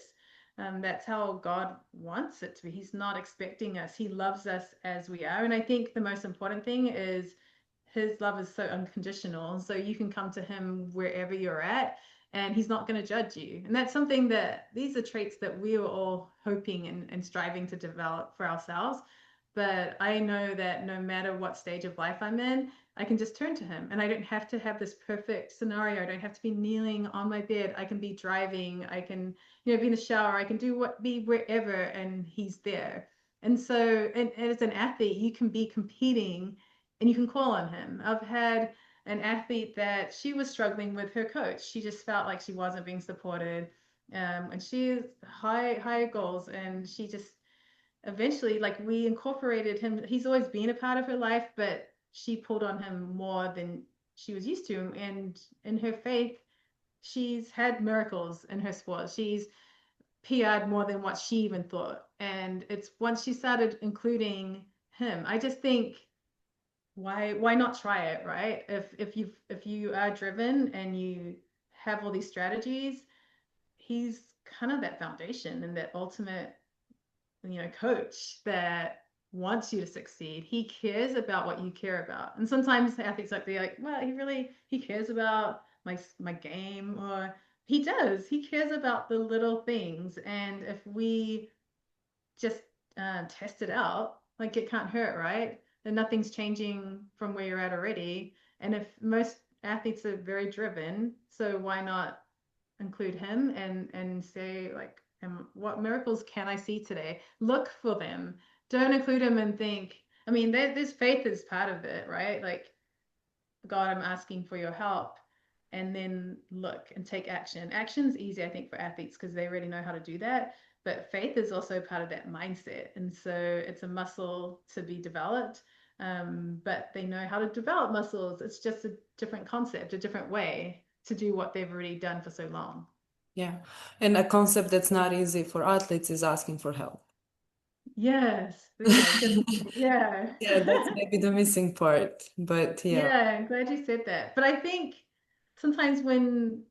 That's how God wants it to be. He's not expecting us. He loves us as we are. And I think the most important thing is his love is so unconditional. And so you can come to him wherever you're at, and he's not going to judge you. And that's something that these are traits that we are all hoping and striving to develop for ourselves. But I know that no matter what stage of life I'm in, I can just turn to him, and I don't have to have this perfect scenario. I don't have to be kneeling on my bed. I can be driving. I can, be in the shower. I can be wherever, and he's there. And so, and as an athlete, you can be competing and you can call on him. I've had an athlete that she was struggling with her coach. She just felt like she wasn't being supported. And she has high goals, and she just eventually, like, we incorporated him. He's always been a part of her life, but she pulled on him more than she was used to. And in her faith, she's had miracles in her sport. She's PR'd more than what she even thought. And it's once she started including him, I just think, why not try it, right? If you are driven and you have all these strategies, he's kind of that foundation and that ultimate, coach that wants you to succeed. He cares about what you care about. And sometimes athletes like be like, well, he cares about my game, or he does. He cares about the little things. And if we just test it out, like, it can't hurt, right? And nothing's changing from where you're at already. And if most athletes are very driven, so why not include him and say, like, what miracles can I see today? Look for them. Don't include him and think. I mean, there's faith is part of it, right? Like, God, I'm asking for your help. And then look and take action. Action's easy, I think, for athletes because they already know how to do that. But faith is also part of that mindset. And so it's a muscle to be developed. But they know how to develop muscles. It's just a different concept, a different way to do what they've already done for so long. Yeah. And a concept that's not easy for athletes is asking for help. Yes. Yeah. Good. Yeah. Yeah, that's maybe the missing part. But yeah. Yeah. I'm glad you said that. But I think sometimes when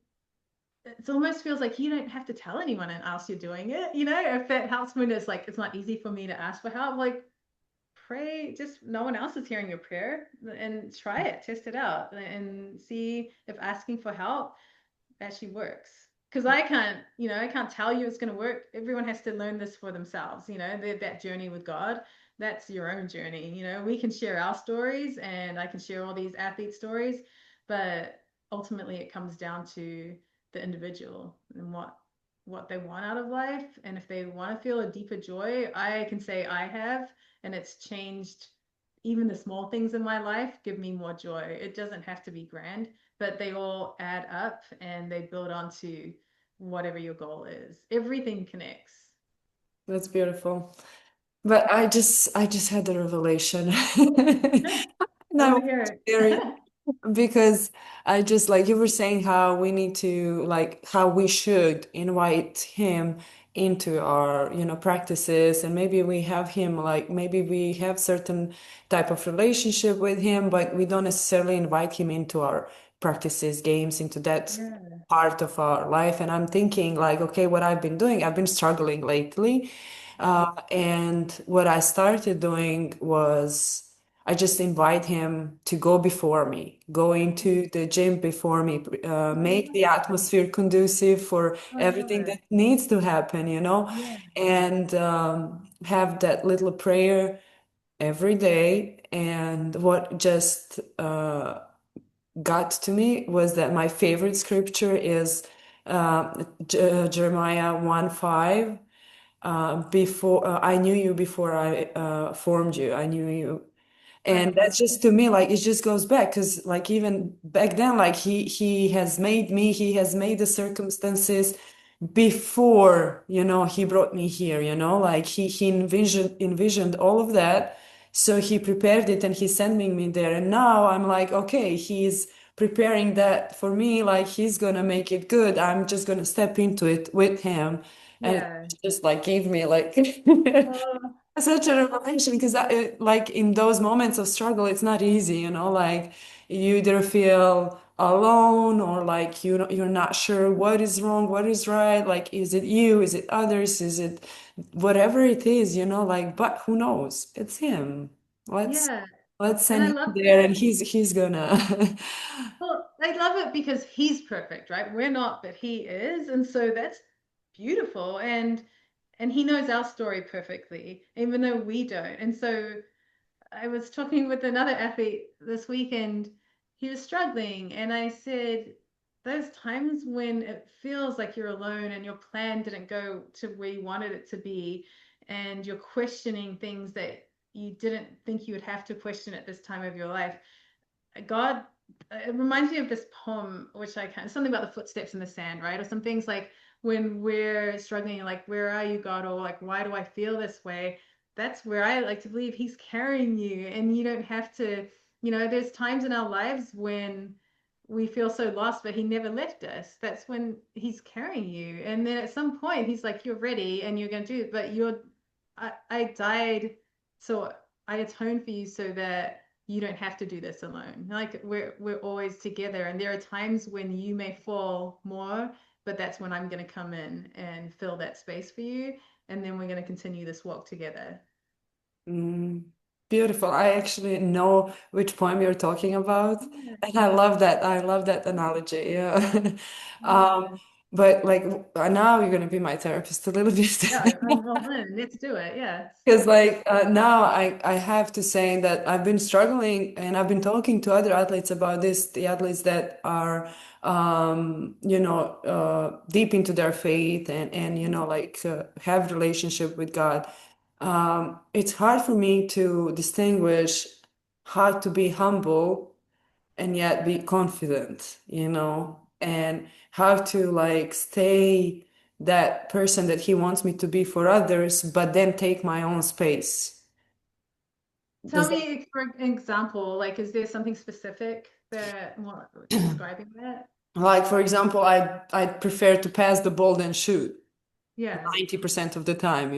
it almost feels like you don't have to tell anyone else you're doing it. If that helps, when it's like, it's not easy for me to ask for help, like, pray, just no one else is hearing your prayer, and try it, test it out, and see if asking for help actually works. because I can't, I can't tell you it's going to work. Everyone has to learn this for themselves, that journey with God. That's your own journey. We can share our stories and I can share all these athlete stories, but ultimately it comes down to the individual and what they want out of life. And if they want to feel a deeper joy, I can say I have, and it's changed. Even the small things in my life give me more joy. It doesn't have to be grand, but they all add up and they build onto whatever your goal is. Everything connects. That's beautiful. But I just had the revelation. And I I want want to hear to share it it. because I just like you were saying how we need to like how we should invite him into our, practices, and maybe we have him like maybe we have certain type of relationship with him, but we don't necessarily invite him into our practices, games, into that Yeah. part of our life. And I'm thinking like, okay, what I've been doing, I've been struggling lately. And what I started doing was I just invite him to go before me, go into the gym before me, I make love the it. atmosphere conducive for I love everything it. that needs to happen, Yeah. and have that little prayer every day. And what just got to me was that my favorite scripture is Jeremiah 1:5. Before I knew you before I formed you, I knew you. I And love that's just to me, like it just goes back because like even back then, like he has made me, he has made the circumstances before, he brought me here, like he envisioned all of that. So he prepared it and he's sending me there. And now I'm like, okay, he's preparing that for me, like he's gonna make it good. I'm just gonna step into it with him. And it Yeah. just like gave me like Oh, such a revelation because like in those moments of struggle, it's not easy, like you either feel alone or like you're not sure what is wrong, what is right. Like, is it you? Is it others? Is it whatever it is, like, but who knows? It's him. Let's yeah. let's And send I him love there that. and he's gonna. Well, I love it because he's perfect, right? We're not, but he is. And so that's beautiful. And he knows our story perfectly, even though we don't. And so I was talking with another athlete this weekend. He was struggling, and I said, those times when it feels like you're alone and your plan didn't go to where you wanted it to be, and you're questioning things that you didn't think you would have to question at this time of your life. God, it reminds me of this poem, which I can something about the footsteps in the sand, right? Or some things like when we're struggling, like, where are you, God? Or like, why do I feel this way? That's where I like to believe He's carrying you, and you don't have to, there's times in our lives when we feel so lost, but He never left us. That's when He's carrying you. And then at some point, He's like, you're ready and you're going to do it, but I died, so I atoned for you so that you don't have to do this alone. Like we're always together, and there are times when you may fall more, but that's when I'm going to come in and fill that space for you, and then we're going to continue this walk together. Mm, beautiful. I actually know which poem you're talking about. Yeah, And I love that. I love that analogy. Yeah. yeah, But like now you're gonna be my therapist a little yeah. bit. I'm all in. Let's do it. Yeah. Because like now I have to say that I've been struggling and I've been talking to other athletes about this, the athletes that are deep into their faith and like have relationship with God. It's hard for me to distinguish how to be humble and yet be confident, and how to like stay that person that he wants me to be for others, but then take my own space. Tell Does that, me for example, like, is there something specific that what describing that? like, for example, I prefer to pass the ball than shoot Yeah. 90% of the time,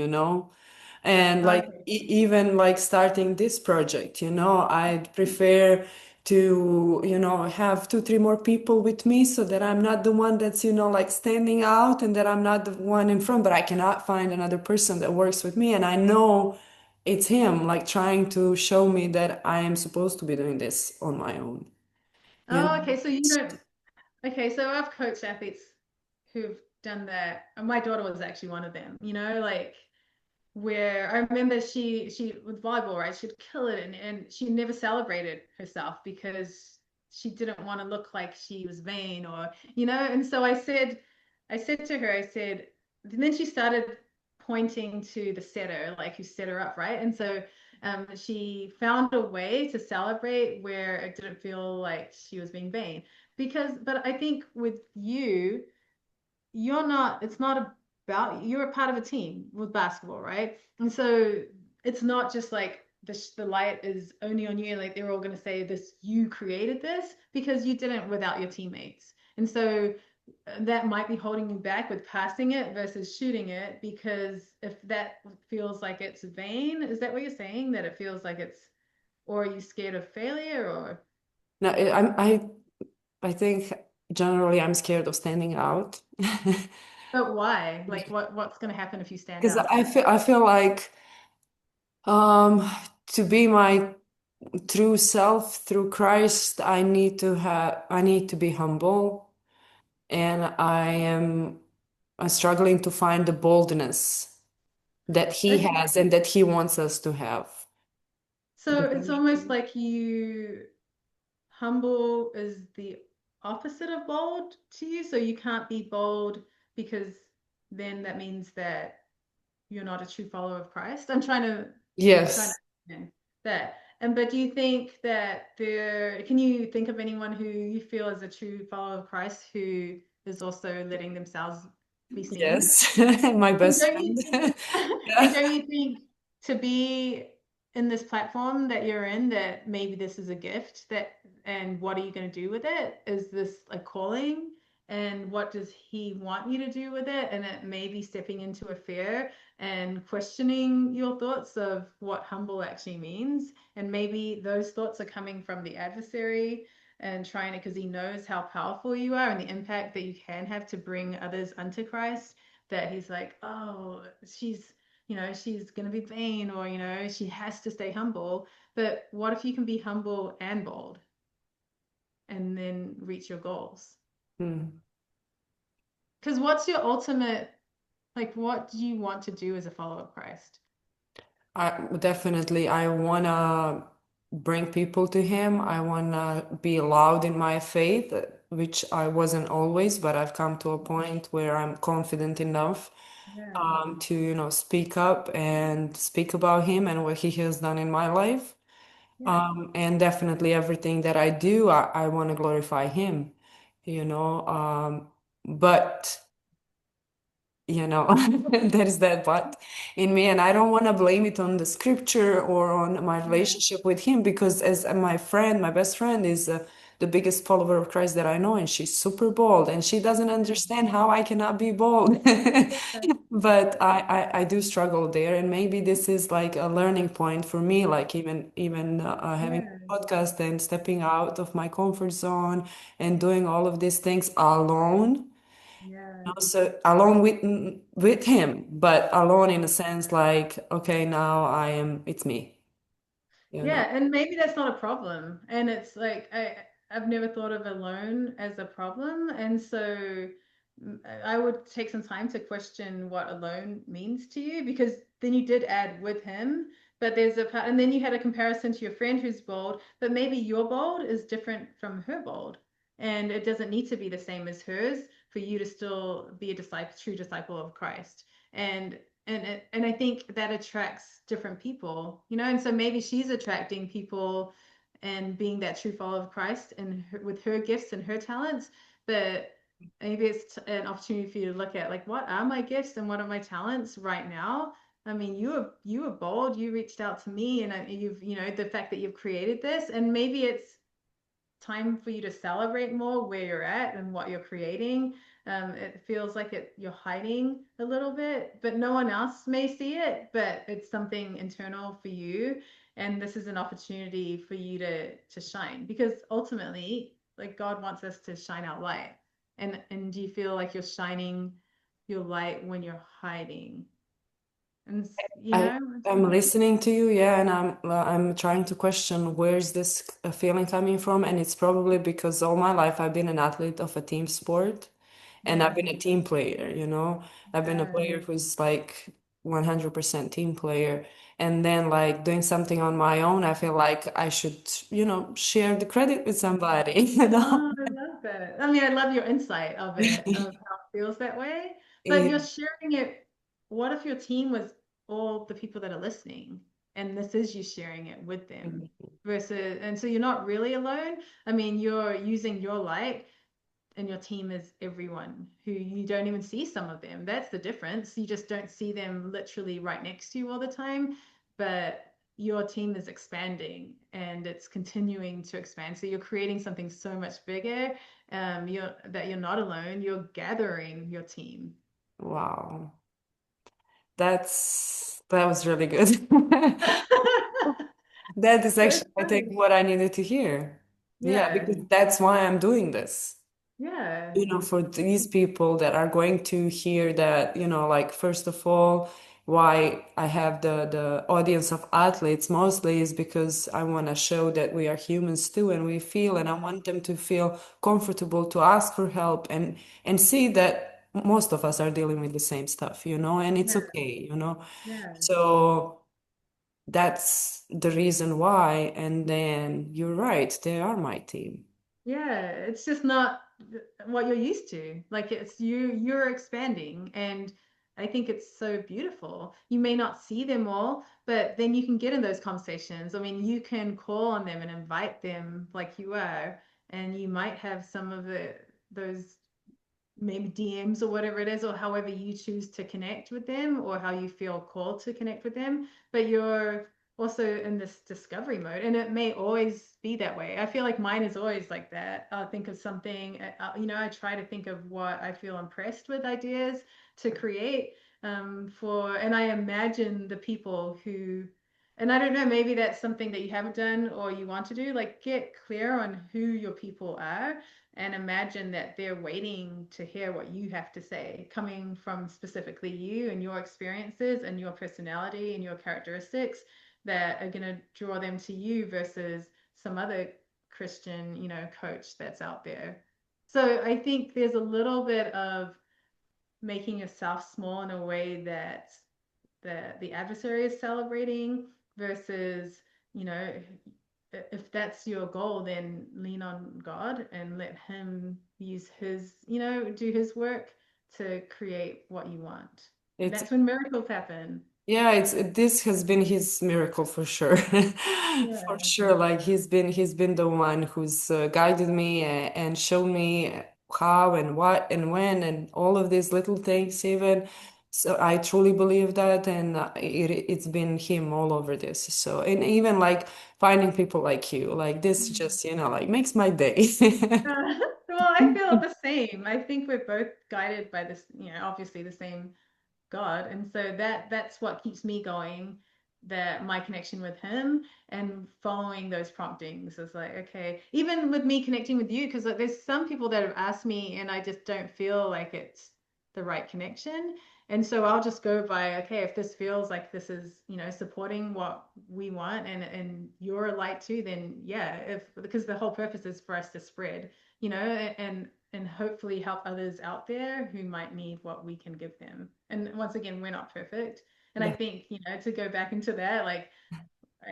And like Okay. even like starting this project, I'd prefer to, have two, three more people with me so that I'm not the one that's, like standing out and that I'm not the one in front, but I cannot find another person that works with me. And I know it's him like trying to show me that I am supposed to be doing this on my own, you Oh, okay. know? So you don't. Okay, so I've coached athletes who've done that. And my daughter was actually one of them, you know, like where I remember she with volleyball, right? She'd kill it and she never celebrated herself because she didn't want to look like she was vain or, you know, and so I said to her, I said, and then she started pointing to the setter, like who set her up, right? And so she found a way to celebrate where it didn't feel like she was being vain. Because, but I think with you, you're not, it's not about, you're a part of a team with basketball, right? And so it's not just like the light is only on you, like they're all going to say this, you created this because you didn't without your teammates. And so that might be holding you back with passing it versus shooting it because if that feels like it's vain, is that what you're saying? That it feels like it's, or are you scared of failure or? No, I think generally I'm scared of standing out. But why? Like what's going to happen if you stand Because out? I feel like um to be my true self through Christ, I need to be humble, and I'm struggling to find the boldness that he Okay. has and that he wants us to have. So it's almost like you humble is the opposite of bold to you. So you can't be bold because then that means that you're not a true follower of Christ. I'm trying to Yes. understand that. And but do you think that there can you think of anyone who you feel is a true follower of Christ who is also letting themselves be seen? Yes. My And best don't you friend. think, and Yeah. don't you think to be in this platform that you're in, that maybe this is a gift that, and what are you going to do with it? Is this a calling? And what does he want you to do with it? And it may be stepping into a fear and questioning your thoughts of what humble actually means. And maybe those thoughts are coming from the adversary and trying to, because he knows how powerful you are and the impact that you can have to bring others unto Christ, that he's like, oh, she's, you know, she's going to be vain or, you know, she has to stay humble. But what if you can be humble and bold and then reach your goals? Hmm. Because what's your ultimate, like, what do you want to do as a follower of Christ? I wanna bring people to him. I wanna be loud in my faith, which I wasn't always, but I've come to a point where I'm confident enough Yeah, to, speak up and speak about him and what he has done in my life. yeah, And definitely everything that I do, I want to glorify him, but there is that but in me, and I don't want to blame it on the scripture or on my yeah, relationship with him, because as my friend, my best friend is the biggest follower of Christ that I know, and she's super bold, and she doesn't yeah, understand how I cannot be bold. yeah, But I do struggle there, and maybe this is like a learning point for me, like even having yeah, a podcast and stepping out of my comfort zone and doing all of these things alone, yeah. so alone with him, but alone in a sense like, okay, now it's me, you know. Yeah, and maybe that's not a problem. And it's like I've never thought of alone as a problem. And so I would take some time to question what alone means to you because then you did add with him, but there's a part, and then you had a comparison to your friend who's bold, but maybe your bold is different from her bold. And it doesn't need to be the same as hers for you to still be a disciple, true disciple of Christ. And and I think that attracts different people, you know, and so maybe she's attracting people and being that true follower of Christ and with her gifts and her talents, but maybe it's an opportunity for you to look at like what are my gifts and what are my talents right now. I mean, you were bold, you reached out to me, and you've, you know, the fact that you've created this, and maybe it's time for you to celebrate more where you're at and what you're creating. It feels like you're hiding a little bit, but no one else may see it, but it's something internal for you. And this is an opportunity for you to shine because ultimately, like God wants us to shine our light. And do you feel like you're shining your light when you're hiding? And you I know, I'm listening to you, yeah, and I'm trying to question where's this feeling coming from, and it's probably because all my life I've been an athlete of a team sport, And I've Yeah. been a team player, you know. I've been a Yeah. player who's like 100% team player. And then like doing something on my own, I feel like I should, share the credit with somebody, you know. Oh, I love that. I mean, I love your insight of it, of how it feels that way. But Yeah. you're sharing it. What if your team was all the people that are listening, and this is you sharing it with them versus, and so you're not really alone. I mean, you're using your light, and your team is everyone who you don't even see some of them. That's the difference. You just don't see them literally right next to you all the time, but your team is expanding and it's continuing to expand. So you're creating something so much bigger. You're not alone. You're gathering your team. Wow. That was really good. That is So actually, I think, funny. what I needed to hear. Yeah, Yeah. because that's why I'm doing this. Yeah. For these people that are going to hear that, like first of all, why I have the audience of athletes mostly is because I want to show that we are humans too and we feel, and I want them to feel comfortable to ask for help and see that most of us are dealing with the same stuff, and it's Yeah. okay. Yeah. So that's the reason why. And then you're right, they are my team. Yeah, it's just not what you're used to. Like you're expanding and I think it's so beautiful. You may not see them all, but then you can get in those conversations. I mean, you can call on them and invite them like you are, and you might have some of those maybe DMs or whatever it is, or however you choose to connect with them, or how you feel called to connect with them. But you're also in this discovery mode, and it may always be that way. I feel like mine is always like that. I'll think of something, I try to think of what I feel impressed with ideas to create and I imagine the people who. And I don't know, maybe that's something that you haven't done or you want to do, like get clear on who your people are and imagine that they're waiting to hear what you have to say, coming from specifically you and your experiences and your personality and your characteristics that are going to draw them to you versus some other Christian, coach that's out there. So I think there's a little bit of making yourself small in a way that the adversary is celebrating versus, you know, if that's your goal, then lean on God and let Him use do His work to create what you want. And It's that's when miracles happen. Yeah, this has been his miracle for sure. For Yeah. sure. Like he's been the one who's guided me and shown me how and what and when and all of these little things even. So I truly believe that, and it's been him all over this. So, and even like finding people like you, like this just, like makes my day. Well, I feel the same. I think we're both guided by this, obviously the same God. And so that's what keeps me going, that my connection with him and following those promptings is like, okay, even with me connecting with you, because like, there's some people that have asked me and I just don't feel like it's the right connection. And so I'll just go by, okay, if this feels like this is, supporting what we want and you're a light too, then yeah, because the whole purpose is for us to spread, and hopefully help others out there who might need what we can give them. And once again, we're not perfect. And I Yeah. think, to go back into that, like,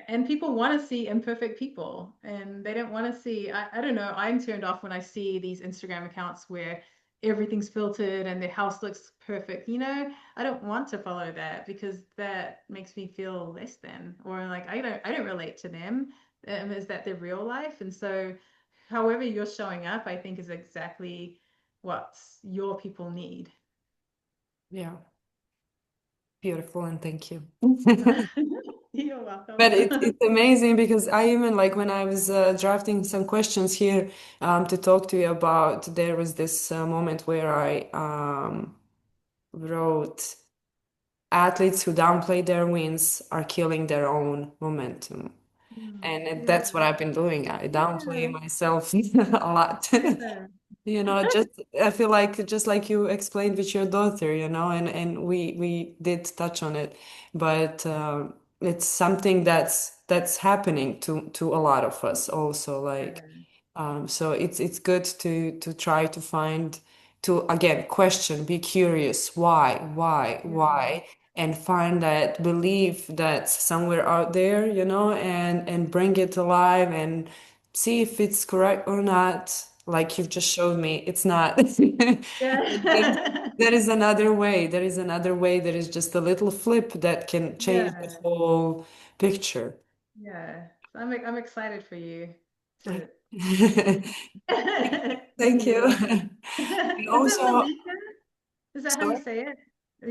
and people want to see imperfect people and they don't want to see, I don't know, I'm turned off when I see these Instagram accounts where everything's filtered and the house looks perfect. I don't want to follow that because that makes me feel less than, or like I don't relate to them. Is that their real life? And so however you're showing up, I think is exactly what your people need. Yeah. Beautiful, and thank you. You're welcome. But it's amazing because I even like when I was drafting some questions here to talk to you about, there was this moment where I wrote athletes who downplay their wins are killing their own momentum. And Yeah. that's what I've been doing. I downplay Yeah. myself a lot. Yeah. Just I feel like just like you explained with your daughter, and we did touch on it, but it's something that's happening to a lot of us also. Like, Yeah. so it's good to try to find to again question, be curious, Yeah. why, and find that belief that's somewhere out there, and bring it alive and see if it's correct or not. Like you've just showed me, it's not. There's- Yeah. There is another way. There is another way. There is just a little flip that can change the Yeah. whole picture. Yeah. So I'm excited for you to Thank to thank move you. on. And Is it also, Malika? Is that how you sorry, say it?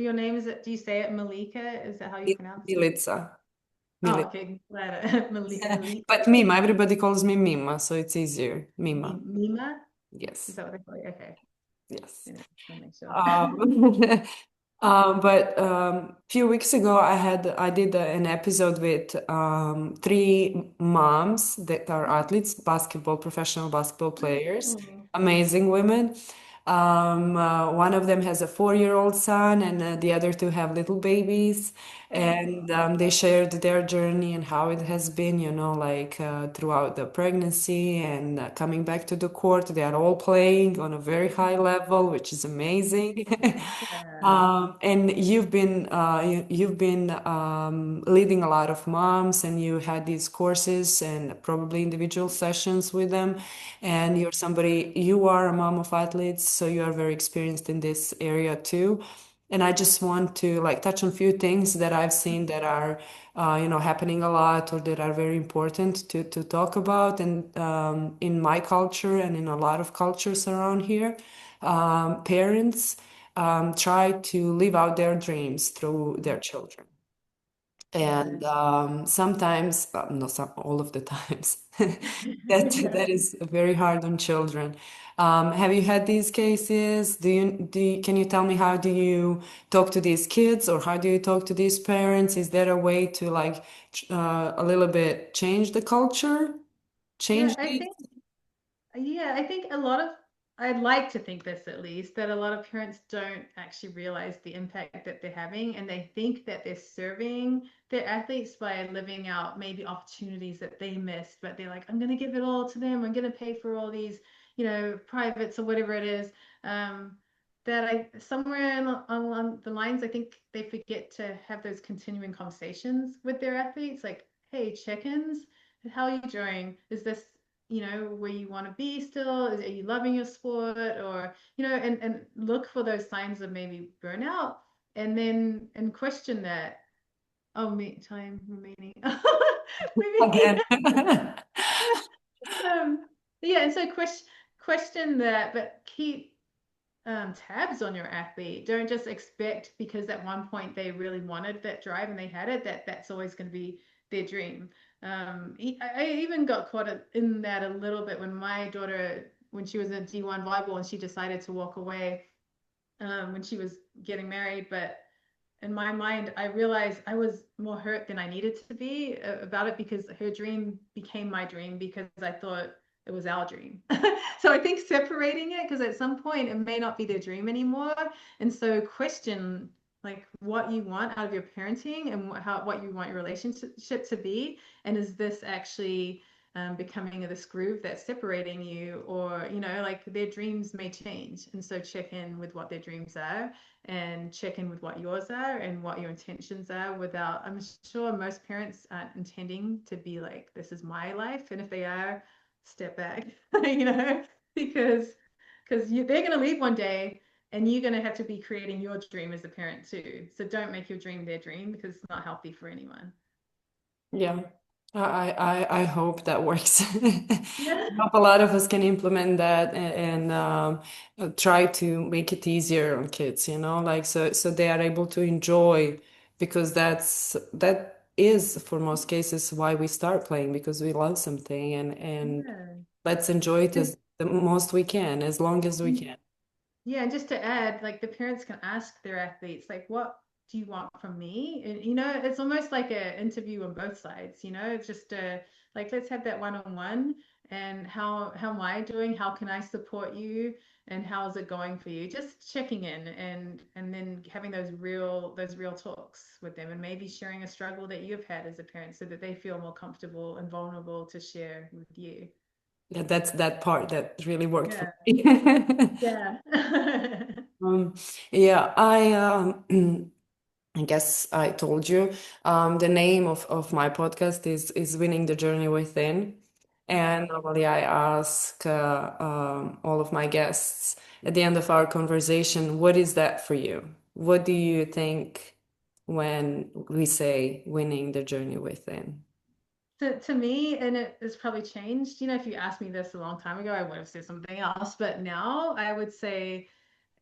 Your name is it? Do you say it Malika? Is that how you pronounce it? Milica. Oh, Milica. okay. Glad Malika. But Mima, everybody calls me Mima, so it's easier. Mima. Mima? Is Yes. that what they call you? Okay. Yes. Yeah, I'll make sure. Um, but few weeks ago, I did an episode with three moms that are athletes, professional basketball players, Oh, amazing women. One of them has a 4-year-old son, and the other two have little babies. oh, And they shared their journey and how it has been, like throughout the pregnancy and coming back to the court. They are all playing on a very high level, which is amazing. yeah. And you've been leading a lot of moms, and you had these courses and probably individual sessions with them. And you are a mom of athletes, so you are very experienced in this area too. And I just want to like touch on a few things that I've seen that are, happening a lot or that are very important to talk about. And in my culture and in a lot of cultures around here, parents try to live out their dreams through their children. Yeah. And sometimes, no, all of the times, that is very hard on children. Have you had these cases? Can you tell me how do you talk to these kids, or how do you talk to these parents? Is there a way to like a little bit change the culture, Yeah, change I these? think Yeah, I think a lot of, I'd like to think this at least, that a lot of parents don't actually realize the impact that they're having, and they think that they're serving their athletes by living out maybe opportunities that they missed, but they're like, I'm going to give it all to them. I'm going to pay for all these, privates or whatever it is. Um, that somewhere along the lines, I think they forget to have those continuing conversations with their athletes, like, hey, check-ins, how are you doing? Is this where you want to be still? Are you loving your sport? Or, and look for those signs of maybe burnout, and then and question that. Oh, me time remaining. Maybe. Again. um, yeah, and so question that, but keep tabs on your athlete. Don't just expect because at one point they really wanted that drive and they had it, that's always going to be their dream. I even got caught in that a little bit when my daughter, when she was in D1 volleyball and she decided to walk away when she was getting married. But in my mind, I realized I was more hurt than I needed to be about it because her dream became my dream because I thought it was our dream. So I think separating it, because at some point it may not be their dream anymore. And so question like what you want out of your parenting and what you want your relationship to be. And is this actually becoming this groove that's separating you, or like their dreams may change, and so check in with what their dreams are and check in with what yours are and what your intentions are, without, I'm sure most parents aren't intending to be like, this is my life. And if they are, step back, because they're going to leave one day and you're going to have to be creating your dream as a parent too. So don't make your dream their dream, because it's not healthy for anyone. Yeah, I hope that works. Yeah. I hope a lot of us can implement that and try to make it easier on kids, like so they are able to enjoy, because that is for most cases why we start playing, because we love something, and Yeah. let's enjoy it And as the most we can, as long as we can. Yeah, and just to add, like the parents can ask their athletes, like, what do you want from me? And it's almost like an interview on both sides, it's just like, let's have that one-on-one. And how am I doing? How can I support you? And how is it going for you? Just checking in, and then having those real talks with them, and maybe sharing a struggle that you've had as a parent so that they feel more comfortable and vulnerable to share with you. Yeah, that's that part that really worked for Yeah. me. Yeah. Um, yeah, I guess I told you. The name of my podcast is Winning the Journey Within. And normally I ask all of my guests at the end of our conversation, what is that for you? What do you think when we say winning the journey within? To me, and it has probably changed. You know, if you asked me this a long time ago, I would have said something else. But now I would say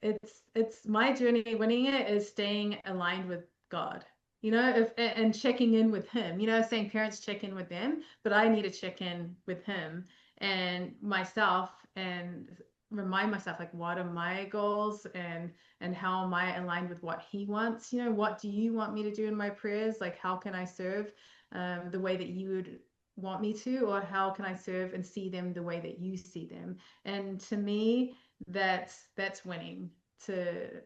it's my journey. Winning it is staying aligned with God. You know, if and checking in with Him. You know, saying parents check in with them, but I need to check in with Him and myself and remind myself like what are my goals and how am I aligned with what He wants. You know, what do you want me to do in my prayers? Like how can I serve the way that you would want me to, or how can I serve and see them the way that you see them? And to me, that's winning.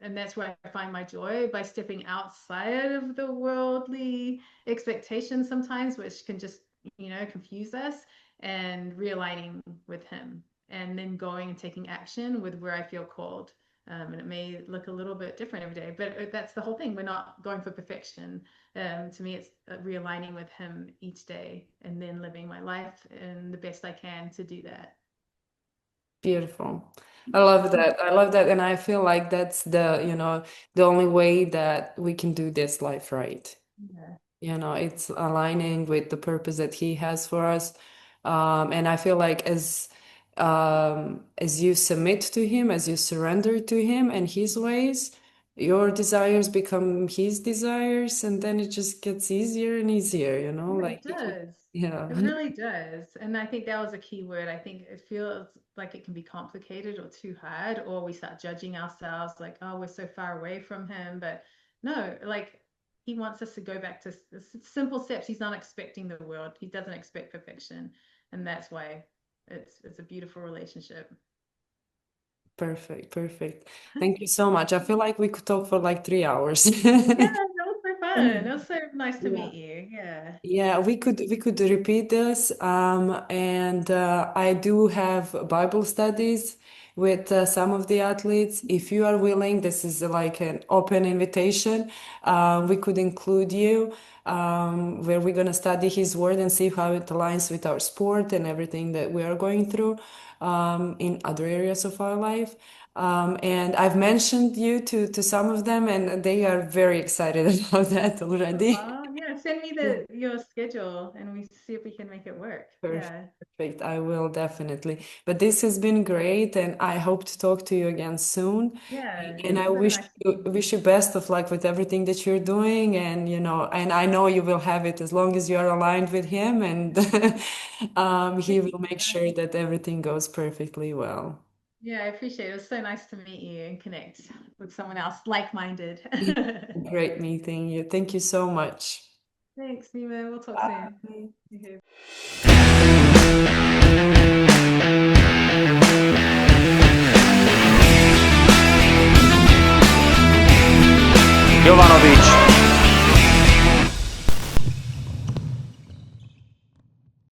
And that's where I find my joy, by stepping outside of the worldly expectations sometimes, which can just, you know, confuse us, and realigning with Him, and then going and taking action with where I feel called. And it may look a little bit different every day, but that's the whole thing. We're not going for perfection. To me, it's realigning with Him each day and then living my life in the best I can to do that. Beautiful. I love that. I love that. And I feel like that's the only way that we can do this life right. Yeah. It's aligning with the purpose that he has for us. And I feel like as you submit to him, as you surrender to him and his ways, your desires become his desires, and then it just gets easier and easier, Yeah, like it does. yeah. It really does. And I think that was a key word. I think it feels like it can be complicated or too hard, or we start judging ourselves like, oh, we're so far away from Him. But no, like He wants us to go back to simple steps. He's not expecting the world. He doesn't expect perfection. And that's why it's a beautiful relationship. Perfect, perfect. Thank you so much. I feel like we could talk for like 3 hours. Yeah, that was so fun. It was so nice to Yeah. meet you. Yeah. Yeah, we could repeat this. And I do have Bible studies with some of the athletes. If you are willing, this is like an open invitation. We could include you, where we're gonna study His Word and see how it aligns with our sport and everything that we are going through in other areas of our life. And I've mentioned you to some of them, and they are very excited about that already. Yeah, send me Yeah. the your schedule and we see if we can make it work. Perfect. Yeah. Perfect. I will definitely. But this has been great, and I hope to talk to you again soon. Yeah, And I so wish nice to you meet you. wish you best of luck with everything that you're doing, and and I know you will have it as long as you are aligned with him, and he Thank you. will make sure that everything goes perfectly well. Yeah, I appreciate it. It was so nice to meet you and connect with someone else like-minded. Great meeting you. Thank you so much. Thanks, Nima. We'll talk soon. Bye. Okay. Jovanović